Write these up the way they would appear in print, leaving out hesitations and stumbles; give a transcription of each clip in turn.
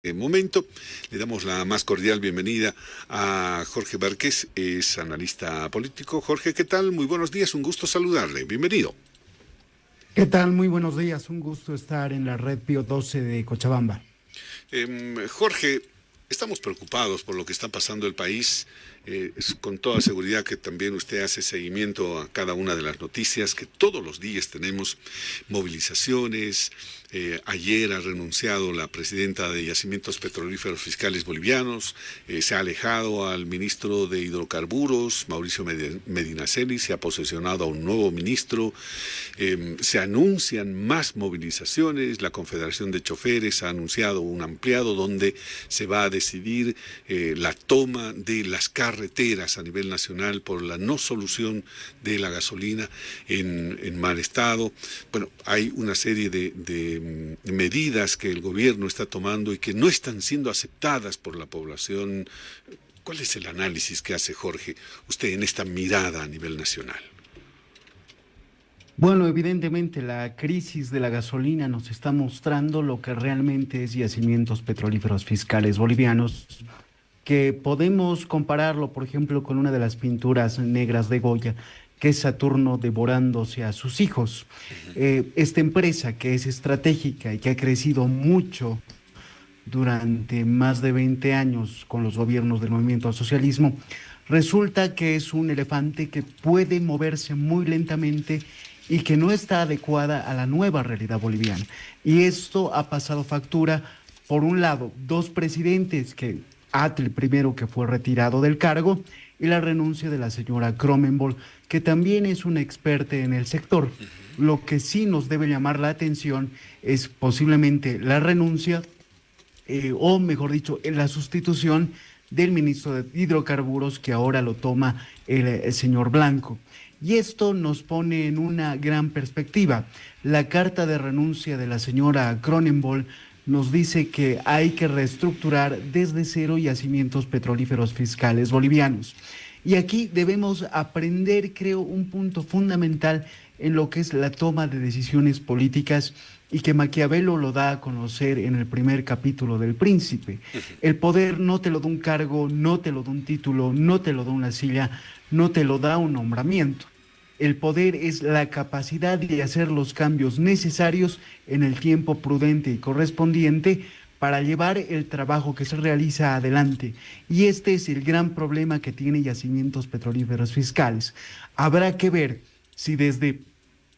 Momento. Le damos la más cordial bienvenida a Jorge Várquez, es analista político. Jorge, ¿qué tal? Muy buenos días, un gusto saludarle. Bienvenido. ¿Qué tal? Muy buenos días. Un gusto estar en la red Pío 12 de Cochabamba. Jorge, estamos preocupados por lo que está pasando el país. Con toda seguridad que también usted hace seguimiento a cada una de las noticias, que todos los días tenemos movilizaciones. Ayer ha renunciado la presidenta de Yacimientos Petrolíferos Fiscales Bolivianos, se ha alejado al ministro de Hidrocarburos, Mauricio Medinaceli, se ha posesionado a un nuevo ministro, se anuncian más movilizaciones, la Confederación de Choferes ha anunciado un ampliado donde se va a decidir la toma de las carreteras a nivel nacional por la no solución de la gasolina en mal estado. Bueno, hay una serie de medidas que el gobierno está tomando y que no están siendo aceptadas por la población. ¿Cuál es el análisis que hace Jorge usted en esta mirada a nivel nacional? Bueno, evidentemente la crisis de la gasolina nos está mostrando lo que realmente es Yacimientos Petrolíferos Fiscales Bolivianos, que podemos compararlo, por ejemplo, con una de las pinturas negras de Goya, que es Saturno devorándose a sus hijos. Esta empresa que es estratégica y que ha crecido mucho durante más de 20 años con los gobiernos del movimiento al socialismo, resulta que es un elefante que puede moverse muy lentamente y que no está adecuada a la nueva realidad boliviana. Y esto ha pasado factura, por un lado, dos presidentes, que Atl primero, que fue retirado del cargo, y la renuncia de la señora Cronenberg, que también es una experta en el sector. Lo que sí nos debe llamar la atención es posiblemente la renuncia, o mejor dicho, en la sustitución del ministro de Hidrocarburos, que ahora lo toma el señor Blanco. Y esto nos pone en una gran perspectiva. La carta de renuncia de la señora Cronenberg nos dice que hay que reestructurar desde cero yacimientos petrolíferos fiscales bolivianos. Y aquí debemos aprender, creo, un punto fundamental en lo que es la toma de decisiones políticas, y que Maquiavelo lo da a conocer en el primer capítulo del Príncipe. El poder no te lo da un cargo, no te lo da un título, no te lo da una silla, no te lo da un nombramiento. El poder es la capacidad de hacer los cambios necesarios en el tiempo prudente y correspondiente para llevar el trabajo que se realiza adelante. Y este es el gran problema que tiene Yacimientos Petrolíferos Fiscales. Habrá que ver si desde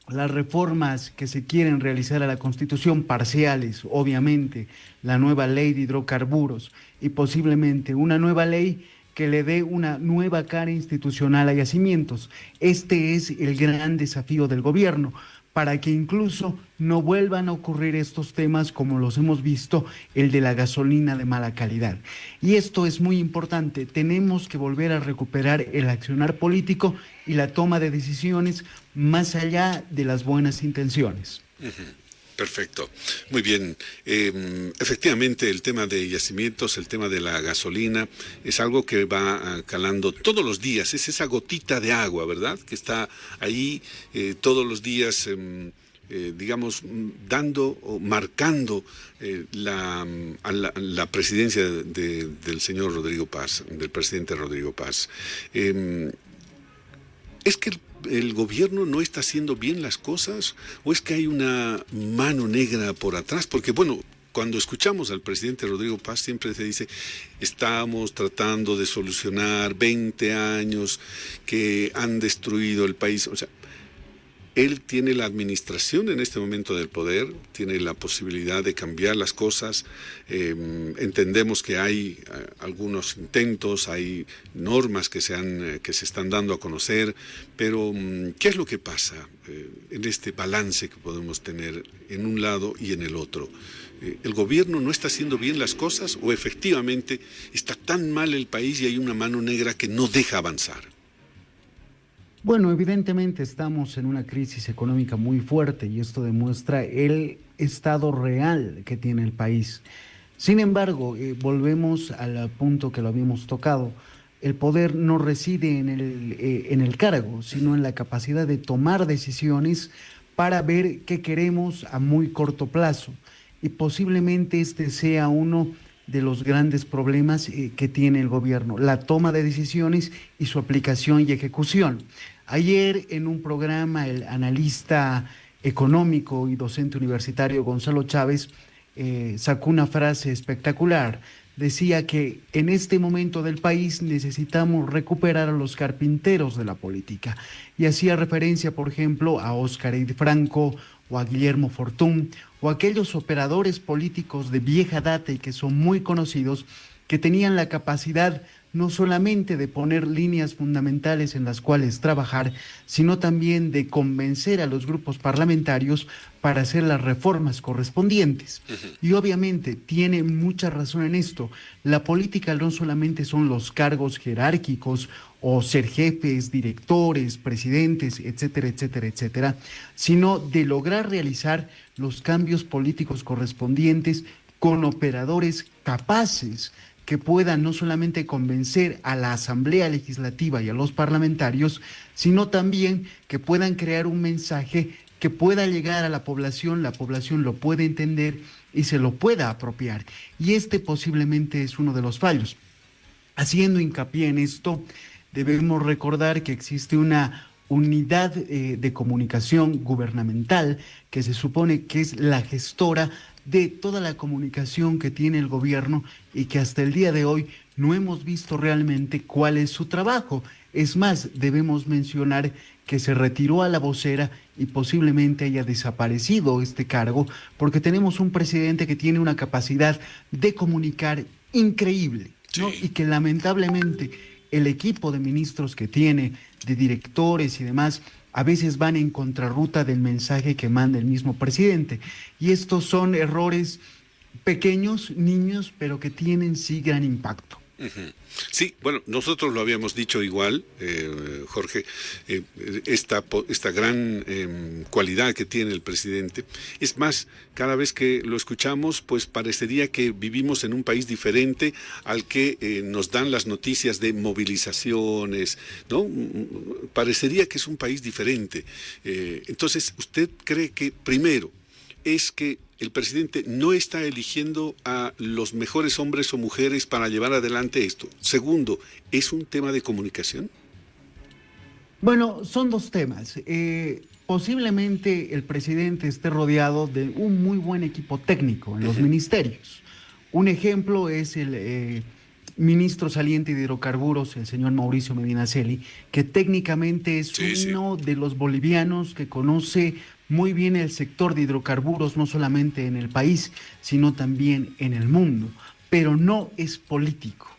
las reformas que se quieren realizar a la Constitución, parciales, obviamente, la nueva ley de hidrocarburos y posiblemente una nueva ley que le dé una nueva cara institucional a Yacimientos. Este es el gran desafío del gobierno, para que incluso no vuelvan a ocurrir estos temas como los hemos visto, el de la gasolina de mala calidad. Y esto es muy importante, tenemos que volver a recuperar el accionar político y la toma de decisiones más allá de las buenas intenciones. Perfecto, muy bien. Efectivamente, el tema de yacimientos, el tema de la gasolina, es algo que va calando todos los días. Es esa gotita de agua, ¿verdad? Que está ahí todos los días, digamos, dando o marcando la presidencia del señor Rodrigo Paz, del presidente Rodrigo Paz. ¿Es que el gobierno no está haciendo bien las cosas o es que hay una mano negra por atrás? Porque bueno, cuando escuchamos al presidente Rodrigo Paz siempre se dice, estamos tratando de solucionar 20 años que han destruido el país. O sea, él tiene la administración en este momento del poder, tiene la posibilidad de cambiar las cosas. Entendemos que hay algunos intentos, hay normas que se están dando a conocer, pero ¿qué es lo que pasa en este balance que podemos tener en un lado y en el otro? ¿El gobierno no está haciendo bien las cosas o efectivamente está tan mal el país y hay una mano negra que no deja avanzar? Bueno, evidentemente estamos en una crisis económica muy fuerte y esto demuestra el estado real que tiene el país. Sin embargo, volvemos al punto que lo habíamos tocado. El poder no reside en el cargo, sino en la capacidad de tomar decisiones para ver qué queremos a muy corto plazo. Y posiblemente este sea uno de los grandes problemas que tiene el gobierno, la toma de decisiones y su aplicación y ejecución. Ayer en un programa el analista económico y docente universitario Gonzalo Chávez sacó una frase espectacular. Decía que en este momento del país necesitamos recuperar a los carpinteros de la política. Y hacía referencia, por ejemplo, a Óscar Eid Franco o a Guillermo Fortún o a aquellos operadores políticos de vieja data y que son muy conocidos, que tenían la capacidad no solamente de poner líneas fundamentales en las cuales trabajar, sino también de convencer a los grupos parlamentarios para hacer las reformas correspondientes. Y obviamente tiene mucha razón en esto. La política no solamente son los cargos jerárquicos o ser jefes, directores, presidentes, etcétera, etcétera, etcétera, sino de lograr realizar los cambios políticos correspondientes con operadores capaces que puedan no solamente convencer a la Asamblea Legislativa y a los parlamentarios, sino también que puedan crear un mensaje que pueda llegar a la población lo puede entender y se lo pueda apropiar. Y este posiblemente es uno de los fallos. Haciendo hincapié en esto, debemos recordar que existe una unidad de comunicación gubernamental que se supone que es la gestora de toda la comunicación que tiene el gobierno y que hasta el día de hoy no hemos visto realmente cuál es su trabajo. Es más, debemos mencionar que se retiró a la vocera y posiblemente haya desaparecido este cargo porque tenemos un presidente que tiene una capacidad de comunicar increíble, ¿no? Sí. Y que lamentablemente el equipo de ministros que tiene, de directores y demás, a veces van en contrarruta del mensaje que manda el mismo presidente. Y estos son errores pequeños, niños, pero que tienen sí gran impacto. Sí, bueno, nosotros lo habíamos dicho igual, Jorge, esta gran cualidad que tiene el presidente. Es más, cada vez que lo escuchamos, pues parecería que vivimos en un país diferente al que nos dan las noticias de movilizaciones, ¿no? Parecería que es un país diferente. Entonces, ¿usted cree que, primero, es que el presidente no está eligiendo a los mejores hombres o mujeres para llevar adelante esto? Segundo, ¿es un tema de comunicación? Bueno, son dos temas. Posiblemente el presidente esté rodeado de un muy buen equipo técnico en los ministerios. Un ejemplo es el ministro saliente de hidrocarburos, el señor Mauricio Medinaceli, que técnicamente es uno de los bolivianos que conoce muy bien el sector de hidrocarburos, no solamente en el país, sino también en el mundo, pero no es político.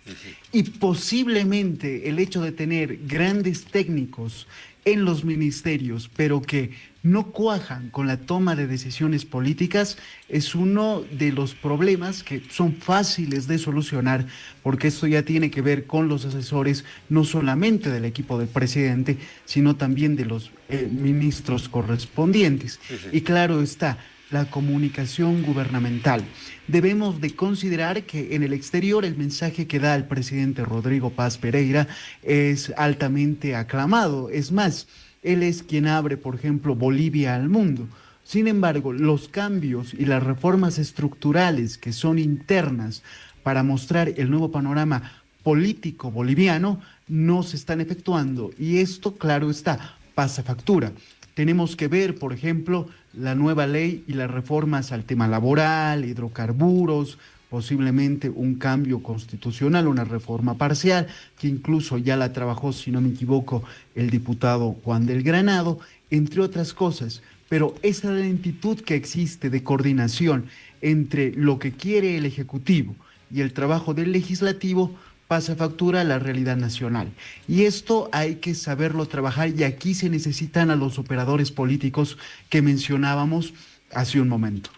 Y posiblemente el hecho de tener grandes técnicos en los ministerios, pero que no cuajan con la toma de decisiones políticas, es uno de los problemas que son fáciles de solucionar, porque esto ya tiene que ver con los asesores, no solamente del equipo del presidente, sino también de los ministros correspondientes. Y claro está, la comunicación gubernamental. Debemos de considerar que en el exterior el mensaje que da el presidente Rodrigo Paz Pereira es altamente aclamado. Es más, él es quien abre, por ejemplo, Bolivia al mundo. Sin embargo, los cambios y las reformas estructurales que son internas para mostrar el nuevo panorama político boliviano no se están efectuando. Y esto, claro está, pasa factura. Tenemos que ver, por ejemplo, la nueva ley y las reformas al tema laboral, hidrocarburos, posiblemente un cambio constitucional, una reforma parcial, que incluso ya la trabajó, si no me equivoco, el diputado Juan del Granado, entre otras cosas. Pero esa lentitud que existe de coordinación entre lo que quiere el Ejecutivo y el trabajo del Legislativo pasa factura a la realidad nacional. Y esto hay que saberlo trabajar y aquí se necesitan a los operadores políticos que mencionábamos hace un momento.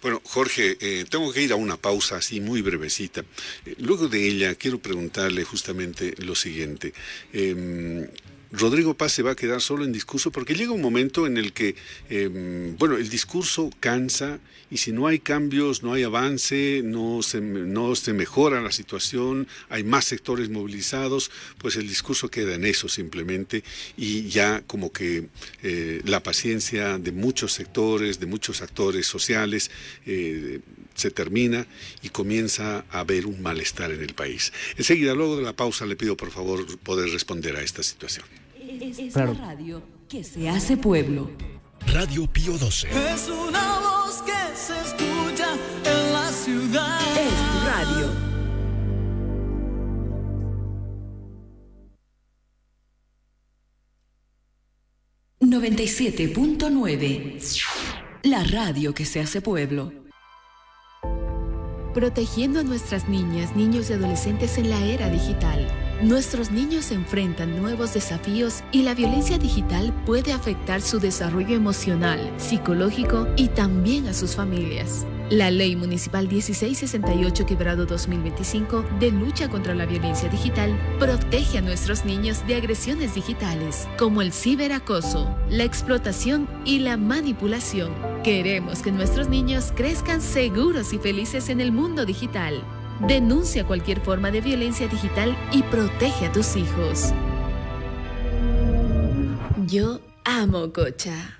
Bueno, Jorge, tengo que ir a una pausa así muy brevecita. Luego de ella quiero preguntarle justamente lo siguiente. Rodrigo Paz se va a quedar solo en discurso porque llega un momento en el que, el discurso cansa y si no hay cambios, no hay avance, no se mejora la situación, hay más sectores movilizados, pues el discurso queda en eso simplemente y ya como que la paciencia de muchos sectores, de muchos actores sociales, se termina y comienza a haber un malestar en el país. Enseguida, luego de la pausa, le pido por favor poder responder a esta situación. Es Claro. la radio que se hace pueblo. Radio Pío 12. Es una voz que se escucha en la ciudad. Es tu radio. ...97.9... La radio que se hace pueblo. Protegiendo a nuestras niñas, niños y adolescentes en la era digital. Nuestros niños enfrentan nuevos desafíos y la violencia digital puede afectar su desarrollo emocional, psicológico y también a sus familias. La Ley Municipal 1668/2025 de lucha contra la violencia digital protege a nuestros niños de agresiones digitales, como el ciberacoso, la explotación y la manipulación. Queremos que nuestros niños crezcan seguros y felices en el mundo digital. Denuncia cualquier forma de violencia digital y protege a tus hijos. Yo amo Cocha.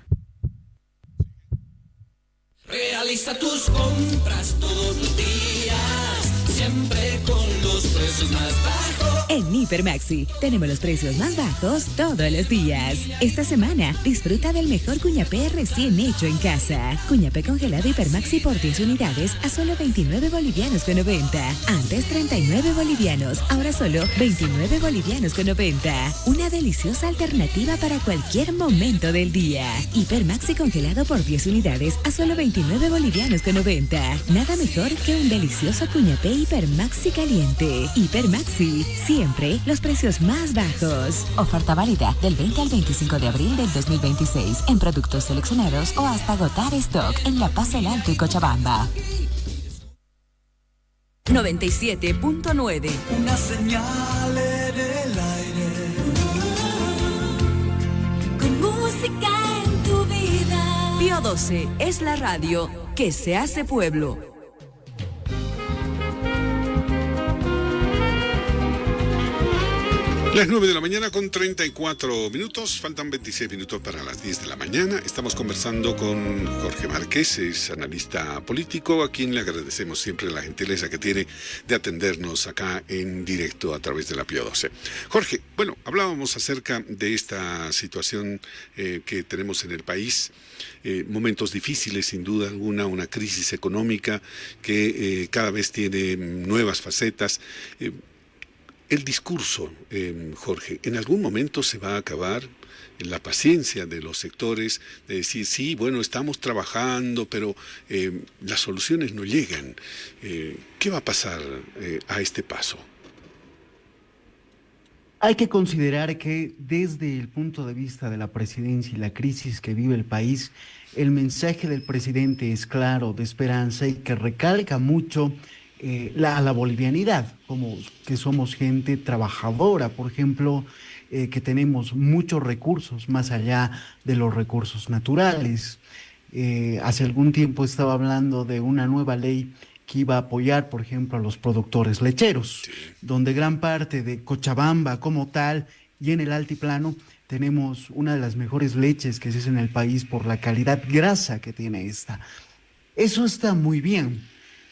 Realiza tus compras todos los días, siempre con los precios más bajos. En Hipermaxi tenemos los precios más bajos todos los días. Esta semana disfruta del mejor cuñapé recién hecho en casa. Cuñapé congelado Hipermaxi por 10 unidades a solo 29 bolivianos con 90. Antes 39 bolivianos, ahora solo 29 bolivianos con 90. Una deliciosa alternativa para cualquier momento del día. Hipermaxi congelado por 10 unidades a solo 29 bolivianos con 90. Nada mejor que un delicioso cuñapé Hipermaxi caliente. Hipermaxi, siempre los precios más bajos. Oferta válida del 20 al 25 de abril del 2026 en productos seleccionados o hasta agotar stock en La Paz, El Alto y Cochabamba. 97.9. Una señal en el aire. Con música en tu vida. Pío 12 es la radio que se hace pueblo. Las 9 de la mañana con 34 minutos, faltan 26 minutos para las 10 de la mañana. Estamos conversando con Jorge Márquez, es analista político, a quien le agradecemos siempre la gentileza que tiene de atendernos acá en directo a través de la Pío 12. Jorge, bueno, hablábamos acerca de esta situación que tenemos en el país, momentos difíciles sin duda alguna, una crisis económica que cada vez tiene nuevas facetas. El discurso, Jorge, ¿en algún momento se va a acabar la paciencia de los sectores de decir, sí, bueno, estamos trabajando, pero las soluciones no llegan? ¿Qué va a pasar a este paso? Hay que considerar que desde el punto de vista de la presidencia y la crisis que vive el país, el mensaje del presidente es claro, de esperanza y que recalca mucho la bolivianidad, como que somos gente trabajadora, por ejemplo, que tenemos muchos recursos más allá de los recursos naturales. Hace algún tiempo estaba hablando de una nueva ley que iba a apoyar, por ejemplo, a los productores lecheros, donde gran parte de Cochabamba como tal y en el altiplano tenemos una de las mejores leches que se hace en el país por la calidad grasa que tiene esta. Eso está muy bien.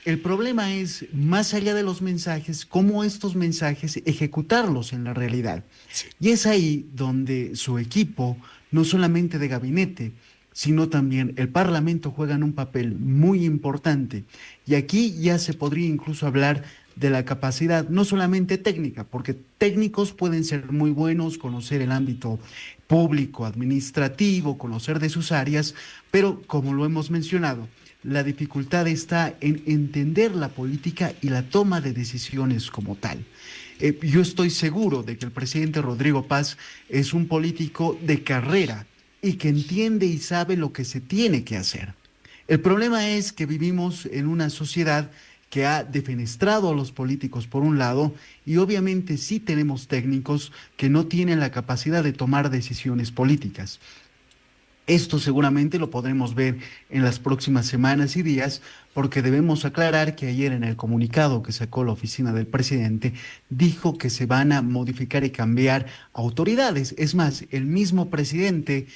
El problema es, más allá de los mensajes, cómo estos mensajes ejecutarlos en la realidad. Sí. Y es ahí donde su equipo, no solamente de gabinete, sino también el Parlamento juegan un papel muy importante. Y aquí ya se podría incluso hablar de la capacidad, no solamente técnica, porque técnicos pueden ser muy buenos, conocer el ámbito público, administrativo, conocer de sus áreas, pero como lo hemos mencionado, la dificultad está en entender la política y la toma de decisiones como tal. Yo estoy seguro de que el presidente Rodrigo Paz es un político de carrera y que entiende y sabe lo que se tiene que hacer. El problema es que vivimos en una sociedad que ha defenestrado a los políticos por un lado y obviamente sí tenemos técnicos que no tienen la capacidad de tomar decisiones políticas. Esto seguramente lo podremos ver en las próximas semanas y días, porque debemos aclarar que ayer en el comunicado que sacó la oficina del presidente dijo que se van a modificar y cambiar autoridades. Es más, el mismo presidente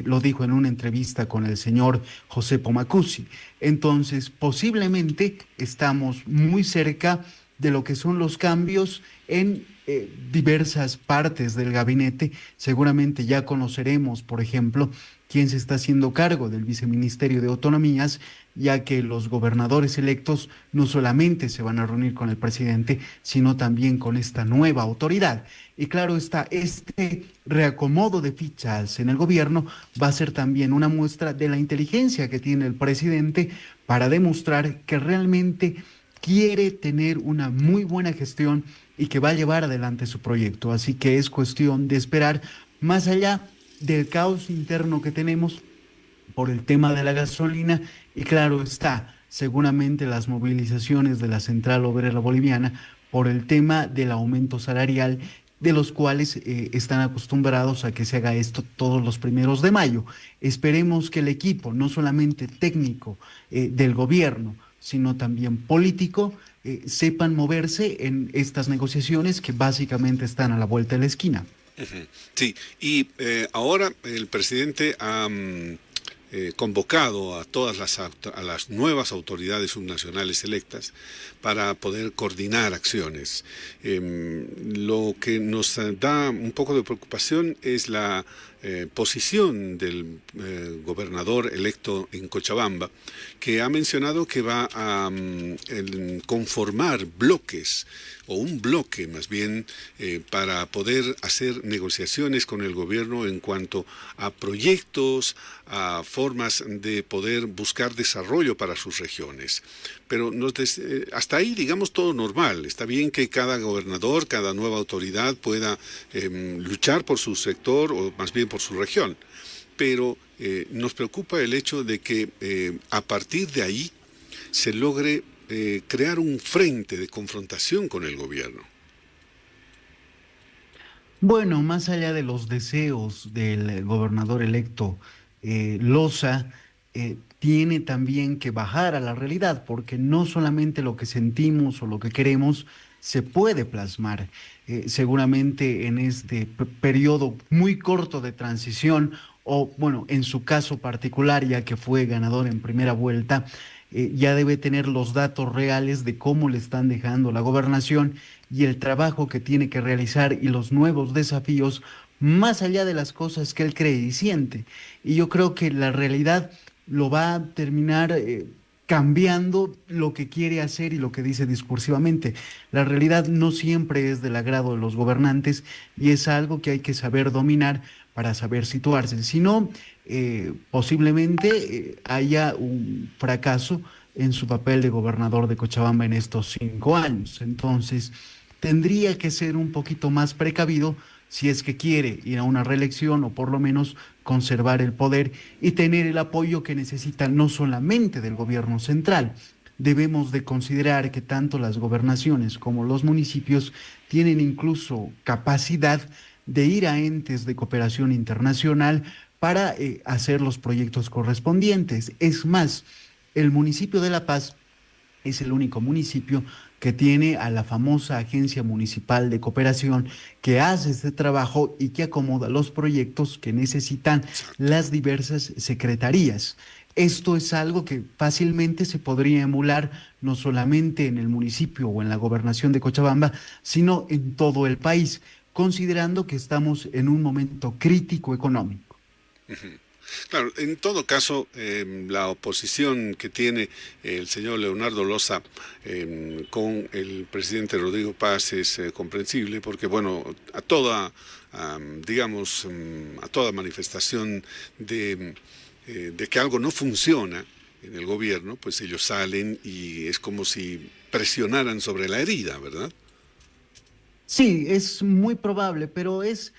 lo dijo en una entrevista con el señor José Pomacuzzi. Entonces, posiblemente estamos muy cerca de lo que son los cambios en diversas partes del gabinete. Seguramente ya conoceremos, por ejemplo, quién se está haciendo cargo del viceministerio de Autonomías, ya que los gobernadores electos no solamente se van a reunir con el presidente, sino también con esta nueva autoridad. Y claro está, este reacomodo de fichas en el gobierno va a ser también una muestra de la inteligencia que tiene el presidente para demostrar que realmente quiere tener una muy buena gestión y que va a llevar adelante su proyecto. Así que es cuestión de esperar, más allá del caos interno que tenemos por el tema de la gasolina, y claro está, seguramente las movilizaciones de la Central Obrera Boliviana por el tema del aumento salarial, de los cuales están acostumbrados a que se haga esto todos los 1 de mayo. Esperemos que el equipo, no solamente técnico del gobierno, sino también político, sepan moverse en estas negociaciones que básicamente están a la vuelta de la esquina. Sí, y ahora el presidente ha convocado a todas las nuevas autoridades subnacionales electas para poder coordinar acciones. Lo que nos da un poco de preocupación es la posición del gobernador electo en Cochabamba, que ha mencionado que va a conformar bloques, o un bloque más bien, para poder hacer negociaciones con el gobierno en cuanto a proyectos, a formas de poder buscar desarrollo para sus regiones. Pero hasta ahí, digamos, todo normal. Está bien que cada gobernador, cada nueva autoridad pueda luchar por su sector o más bien por su región. Pero nos preocupa el hecho de que a partir de ahí se logre crear un frente de confrontación con el gobierno. Bueno, más allá de los deseos del gobernador electo Loza, tiene también que bajar a la realidad, porque no solamente lo que sentimos o lo que queremos se puede plasmar. Seguramente en este periodo muy corto de transición, o bueno, en su caso particular, ya que fue ganador en primera vuelta, ya debe tener los datos reales de cómo le están dejando la gobernación y el trabajo que tiene que realizar y los nuevos desafíos, más allá de las cosas que él cree y siente. Y yo creo que la realidad lo va a terminar cambiando lo que quiere hacer y lo que dice discursivamente. La realidad no siempre es del agrado de los gobernantes y es algo que hay que saber dominar para saber situarse. Si no, posiblemente haya un fracaso en su papel de gobernador de Cochabamba en estos 5 años. Entonces, tendría que ser un poquito más precavido si es que quiere ir a una reelección o por lo menos conservar el poder y tener el apoyo que necesita no solamente del gobierno central. Debemos de considerar que tanto las gobernaciones como los municipios tienen incluso capacidad de ir a entes de cooperación internacional para hacer los proyectos correspondientes. Es más, el municipio de La Paz es el único municipio que tiene a la famosa Agencia Municipal de Cooperación que hace este trabajo y que acomoda los proyectos que necesitan las diversas secretarías. Esto es algo que fácilmente se podría emular no solamente en el municipio o en la gobernación de Cochabamba, sino en todo el país, considerando que estamos en un momento crítico económico. Claro, en todo caso, la oposición que tiene el señor Leonardo Loza con el presidente Rodrigo Paz es comprensible, porque bueno, a toda manifestación de que algo no funciona en el gobierno, pues ellos salen y es como si presionaran sobre la herida, ¿verdad? Sí, es muy probable, pero es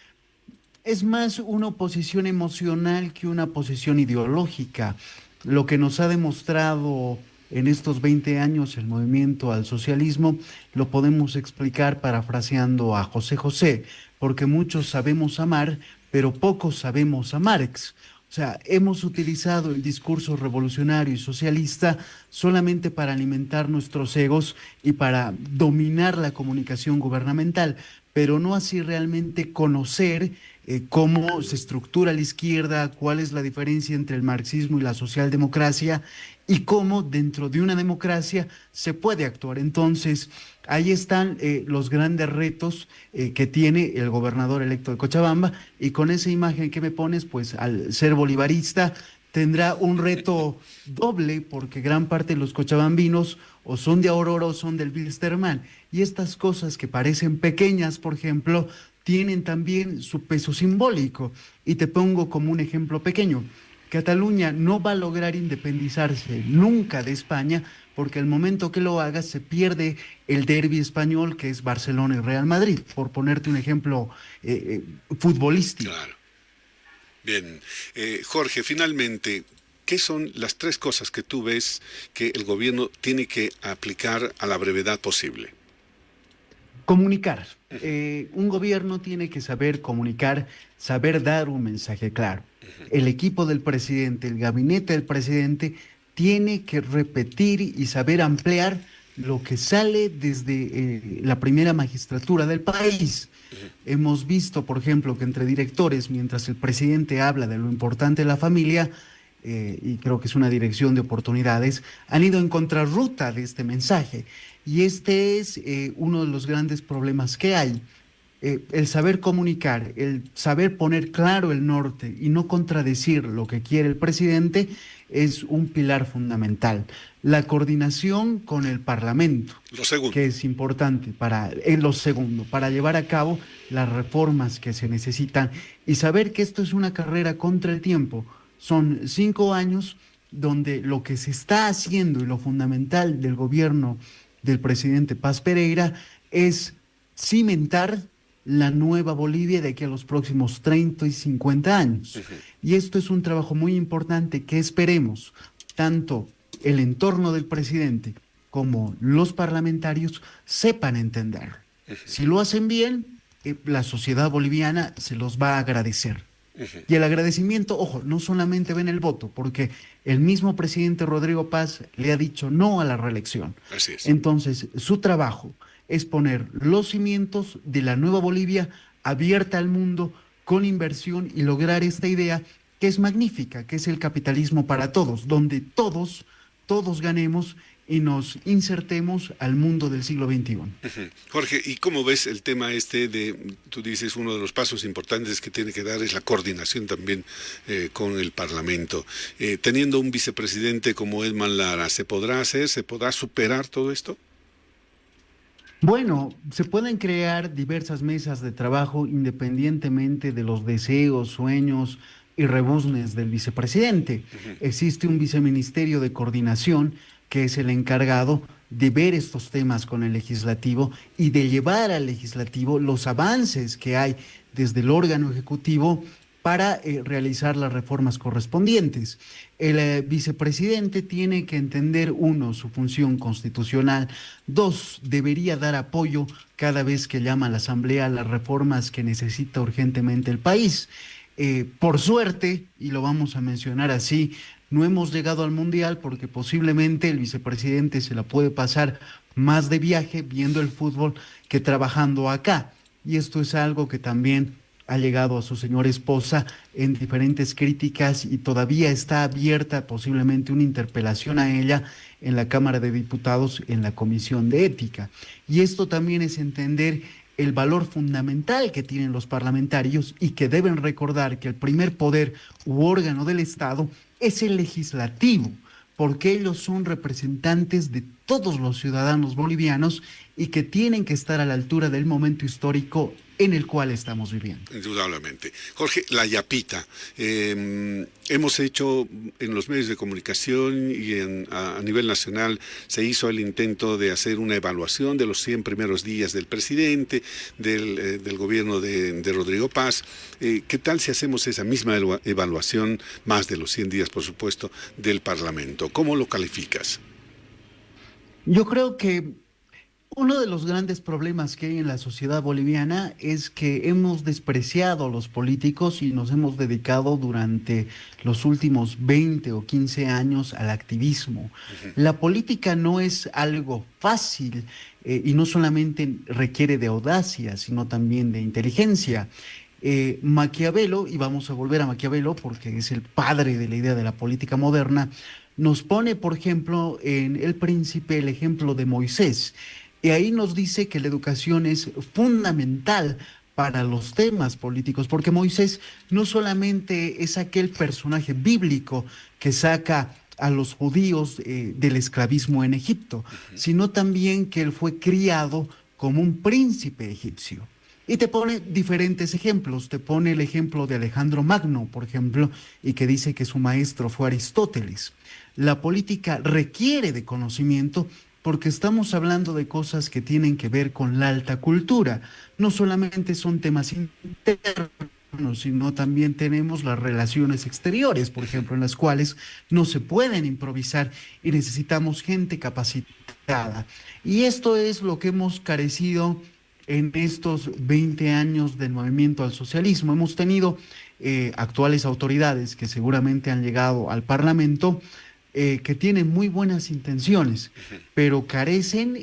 más una oposición emocional que una posición ideológica. Lo que nos ha demostrado en estos 20 años el movimiento al socialismo lo podemos explicar parafraseando a José José, porque muchos sabemos amar, pero pocos sabemos a Marx. O sea, hemos utilizado el discurso revolucionario y socialista solamente para alimentar nuestros egos y para dominar la comunicación gubernamental, pero no así realmente conocer cómo se estructura la izquierda, cuál es la diferencia entre el marxismo y la socialdemocracia y cómo dentro de una democracia se puede actuar. Entonces, ahí están los grandes retos que tiene el gobernador electo de Cochabamba, y con esa imagen que me pones, pues al ser bolivarista tendrá un reto doble, porque gran parte de los cochabambinos o son de Aurora o son del Wilstermann, y estas cosas que parecen pequeñas, por ejemplo, tienen también su peso simbólico. Y te pongo como un ejemplo pequeño. Cataluña no va a lograr independizarse nunca de España, porque el momento que lo haga se pierde el derbi español, que es Barcelona y Real Madrid, por ponerte un ejemplo futbolístico. Claro. Bien. Jorge, finalmente, ¿qué son las 3 cosas que tú ves que el gobierno tiene que aplicar a la brevedad posible? Comunicar. Un gobierno tiene que saber comunicar, saber dar un mensaje claro. El equipo del presidente, el gabinete del presidente, tiene que repetir y saber ampliar lo que sale desde la primera magistratura del país. Hemos visto, por ejemplo, que entre directores, mientras el presidente habla de lo importante de la familia, y creo que es una dirección de oportunidades, han ido en contrarruta de este mensaje. Y este es uno de los grandes problemas que hay. El saber comunicar, el saber poner claro el norte y no contradecir lo que quiere el presidente es un pilar fundamental. La coordinación con el Parlamento, que es importante lo segundo, para llevar a cabo las reformas que se necesitan, y saber que esto es una carrera contra el tiempo. Son 5 años donde lo que se está haciendo y lo fundamental del gobierno del presidente Paz Pereira es cimentar la nueva Bolivia de aquí a los próximos 30 y 50 años. Y esto es un trabajo muy importante que esperemos tanto el entorno del presidente como los parlamentarios sepan entender. Si lo hacen bien, la sociedad boliviana se los va a agradecer. Y el agradecimiento, ojo, no solamente ven el voto, porque el mismo presidente Rodrigo Paz le ha dicho no a la reelección. Así es. Entonces, su trabajo es poner los cimientos de la nueva Bolivia abierta al mundo, con inversión, y lograr esta idea que es magnífica, que es el capitalismo para todos, donde todos ganemos y nos insertemos al mundo del siglo XXI. Jorge, ¿y cómo ves el tema tú dices, uno de los pasos importantes que tiene que dar es la coordinación también con el Parlamento? Teniendo un vicepresidente como Edman Lara, ¿se podrá superar todo esto? Bueno, se pueden crear diversas mesas de trabajo independientemente de los deseos, sueños y rebuznes del vicepresidente. Existe un viceministerio de coordinación que es el encargado de ver estos temas con el legislativo y de llevar al legislativo los avances que hay desde el órgano ejecutivo para realizar las reformas correspondientes. El vicepresidente tiene que entender, 1, su función constitucional; 2, debería dar apoyo cada vez que llama a la Asamblea las reformas que necesita urgentemente el país. Por suerte, y lo vamos a mencionar así, no hemos llegado al Mundial porque posiblemente el vicepresidente se la puede pasar más de viaje viendo el fútbol que trabajando acá. Y esto es algo que también ha llegado a su señora esposa en diferentes críticas, y todavía está abierta posiblemente una interpelación a ella en la Cámara de Diputados, en la Comisión de Ética. Y esto también es entender el valor fundamental que tienen los parlamentarios, y que deben recordar que el primer poder u órgano del Estado es el legislativo, porque ellos son representantes de todos los ciudadanos bolivianos y que tienen que estar a la altura del momento histórico en el cual estamos viviendo. Indudablemente. Jorge, la yapita. Hemos hecho en los medios de comunicación y a nivel nacional, se hizo el intento de hacer una evaluación de los 100 primeros días del presidente, del gobierno de Rodrigo Paz. ¿Qué tal si hacemos esa misma evaluación, más de los 100 días, por supuesto, del Parlamento? ¿Cómo lo calificas? Yo creo que Uno de los grandes problemas que hay en la sociedad boliviana es que hemos despreciado a los políticos y nos hemos dedicado durante los últimos 20 o 15 años al activismo. La política no es algo fácil y no solamente requiere de audacia, sino también de inteligencia. Maquiavelo, y vamos a volver a Maquiavelo porque es el padre de la idea de la política moderna, nos pone, por ejemplo, en El Príncipe el ejemplo de Moisés. Y ahí nos dice que la educación es fundamental para los temas políticos, porque Moisés no solamente es aquel personaje bíblico que saca a los judíos del esclavismo en Egipto, sino también que él fue criado como un príncipe egipcio. Y te pone diferentes ejemplos, te pone el ejemplo de Alejandro Magno, por ejemplo, y que dice que su maestro fue Aristóteles. La política requiere de conocimiento porque estamos hablando de cosas que tienen que ver con la alta cultura. No solamente son temas internos, sino también tenemos las relaciones exteriores, por ejemplo, en las cuales no se pueden improvisar y necesitamos gente capacitada. Y esto es lo que hemos carecido en estos 20 años del movimiento al socialismo. Hemos tenido actuales autoridades que seguramente han llegado al Parlamento, que tienen muy buenas intenciones, pero carecen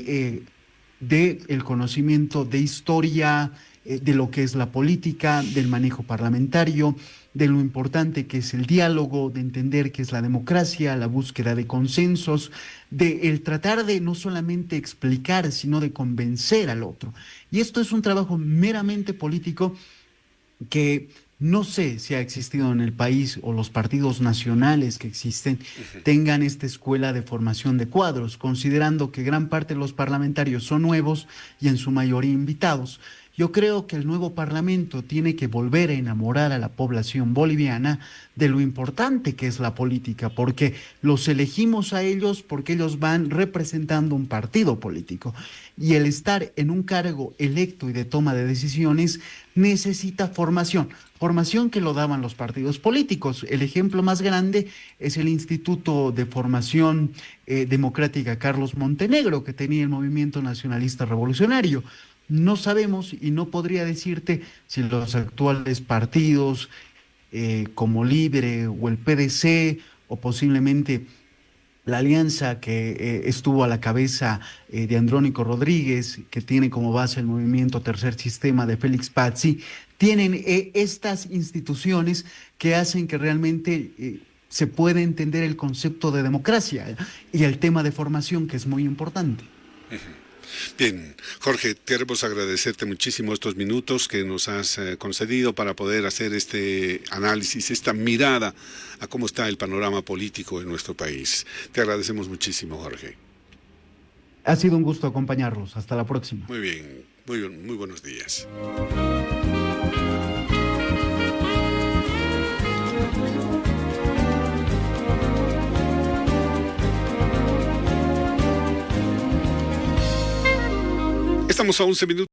del conocimiento de historia, de lo que es la política, del manejo parlamentario, de lo importante que es el diálogo, de entender qué es la democracia, la búsqueda de consensos, de el tratar de no solamente explicar, sino de convencer al otro. Y esto es un trabajo meramente político que no sé si ha existido en el país o los partidos nacionales que existen tengan esta escuela de formación de cuadros, considerando que gran parte de los parlamentarios son nuevos y en su mayoría invitados. Yo creo que el nuevo Parlamento tiene que volver a enamorar a la población boliviana de lo importante que es la política, porque los elegimos a ellos porque ellos van representando un partido político. Y el estar en un cargo electo y de toma de decisiones necesita formación. Formación que lo daban los partidos políticos. El ejemplo más grande es el Instituto de Formación Democrática Carlos Montenegro, que tenía el Movimiento Nacionalista Revolucionario. No sabemos y no podría decirte si los actuales partidos como Libre o el PDC o posiblemente la alianza que estuvo a la cabeza de Andrónico Rodríguez, que tiene como base el movimiento Tercer Sistema de Félix Pazzi, tienen estas instituciones que hacen que realmente se pueda entender el concepto de democracia y el tema de formación, que es muy importante. Bien, Jorge, queremos agradecerte muchísimo estos minutos que nos has concedido para poder hacer este análisis, esta mirada a cómo está el panorama político en nuestro país. Te agradecemos muchísimo, Jorge. Ha sido un gusto acompañarlos. Hasta la próxima. Muy bien, muy buenos días. Estamos a 11 minutos.